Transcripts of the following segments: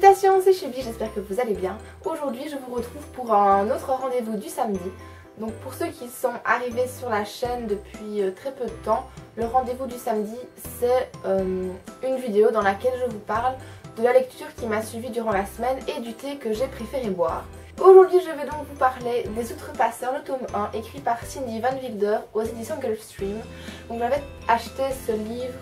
Salutations, c'est Chubby, j'espère que vous allez bien. Aujourd'hui je vous retrouve pour un autre rendez-vous du samedi. Donc pour ceux qui sont arrivés sur la chaîne depuis très peu de temps, le rendez-vous du samedi c'est une vidéo dans laquelle je vous parle de la lecture qui m'a suivie durant la semaine et du thé que j'ai préféré boire. Aujourd'hui je vais donc vous parler des Outrepasseurs, le tome 1, écrit par Cindy Van Wilder aux éditions Gulfstream. Donc j'avais acheté ce livre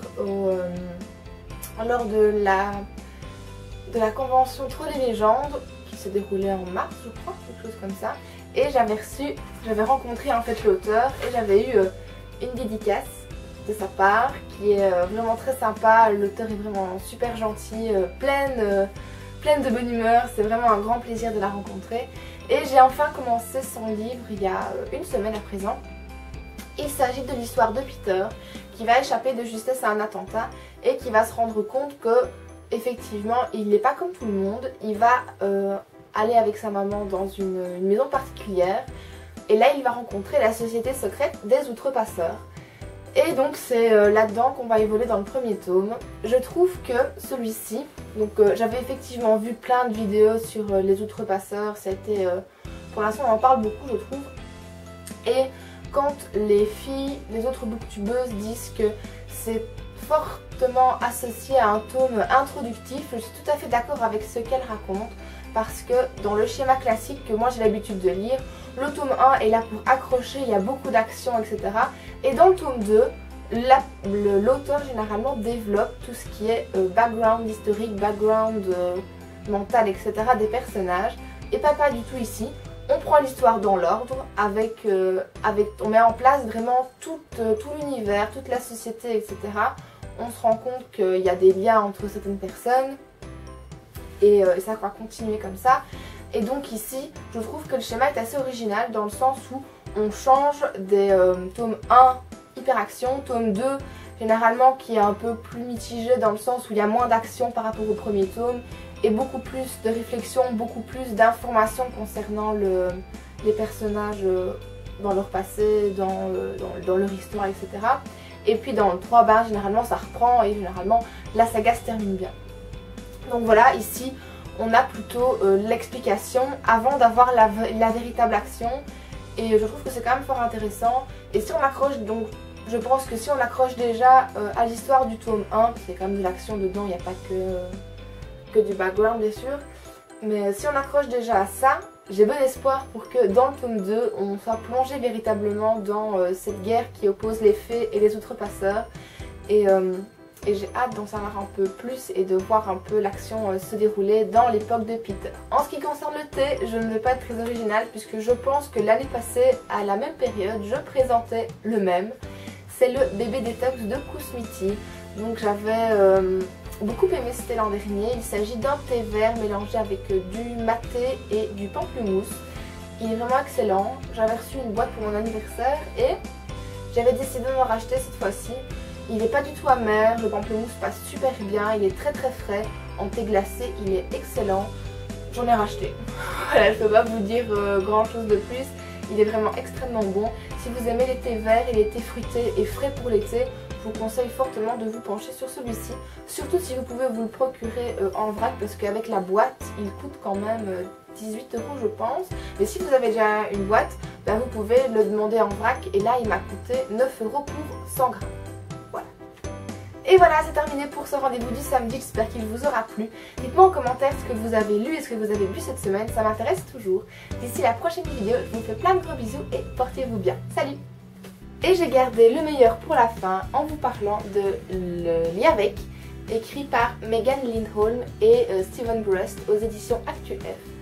lors de la convention Trop des légendes qui se déroulait en mars je crois, quelque chose comme ça. Et j'avais rencontré en fait l'auteur et j'avais eu une dédicace de sa part qui est vraiment très sympa. L'auteur est vraiment super gentil, pleine de bonne humeur, c'est vraiment un grand plaisir de la rencontrer. Et j'ai enfin commencé son livre il y a une semaine à présent. Il s'agit de l'histoire de Peter qui va échapper de justesse à un attentat et qui va se rendre compte que effectivement il n'est pas comme tout le monde. Il va aller avec sa maman dans une maison particulière et là il va rencontrer la société secrète des Outrepasseurs. Et donc c'est là-dedans qu'on va évoluer dans le premier tome. Je trouve que celui-ci, donc j'avais effectivement vu plein de vidéos sur les Outrepasseurs, pour l'instant on en parle beaucoup je trouve. Et quand les filles, les autres booktubeuses disent que c'est fortement associé à un tome introductif, je suis tout à fait d'accord avec ce qu'elles racontent. Parce que dans le schéma classique que moi j'ai l'habitude de lire, le tome 1 est là pour accrocher, il y a beaucoup d'action, etc. Et dans le tome 2, l'auteur généralement développe tout ce qui est background historique, background mental, etc. des personnages. Et pas du tout ici. On prend l'histoire dans l'ordre, on met en place vraiment tout l'univers, toute la société, etc. On se rend compte qu'il y a des liens entre certaines personnes. Et ça va continuer comme ça. Et donc ici, je trouve que le schéma est assez original dans le sens où on change des tomes 1 hyper action, tome 2 généralement qui est un peu plus mitigé dans le sens où il y a moins d'action par rapport au premier tome et beaucoup plus de réflexion, beaucoup plus d'informations concernant les personnages dans leur passé, dans leur histoire, etc. Et puis dans le 3, ben, généralement ça reprend et généralement la saga se termine bien. Donc voilà, ici on a plutôt l'explication avant d'avoir la véritable action. Et je trouve que c'est quand même fort intéressant. Et si on accroche, donc je pense que si on accroche déjà à l'histoire du tome 1, parce qu'il y a quand même de l'action dedans, il n'y a pas que du background bien sûr. Mais si on accroche déjà à ça, j'ai bon espoir pour que dans le tome 2, on soit plongé véritablement dans cette guerre qui oppose les fées et les Outrepasseurs. Et j'ai hâte d'en savoir un peu plus et de voir un peu l'action se dérouler dans l'époque de Peter. En ce qui concerne le thé, je ne vais pas être très originale puisque je pense que l'année passée, à la même période, je présentais le même. C'est le bébé détox de Kousmiti. Donc j'avais beaucoup aimé ce thé l'an dernier. Il s'agit d'un thé vert mélangé avec du maté et du pamplemousse. Il est vraiment excellent. J'avais reçu une boîte pour mon anniversaire et j'avais décidé de m'en racheter cette fois-ci. Il n'est pas du tout amer, le pamplemousse passe super bien, il est très frais, en thé glacé, il est excellent. J'en ai racheté. Voilà, je ne peux pas vous dire grand chose de plus, il est vraiment extrêmement bon. Si vous aimez les thés verts et les thés fruités et frais pour l'été, je vous conseille fortement de vous pencher sur celui-ci. Surtout si vous pouvez vous le procurer en vrac parce qu'avec la boîte, il coûte quand même 18 € je pense. Mais si vous avez déjà une boîte, ben vous pouvez le demander en vrac et là il m'a coûté 9 € pour 100 grammes. Et voilà, c'est terminé pour ce rendez-vous du samedi, j'espère qu'il vous aura plu. Dites-moi en commentaire ce que vous avez lu et ce que vous avez bu cette semaine, ça m'intéresse toujours. D'ici la prochaine vidéo, je vous fais plein de gros bisous et portez-vous bien. Salut! Et j'ai gardé le meilleur pour la fin en vous parlant de Le lit avec, écrit par Megan Lindholm et Steven Brust aux éditions Actu F.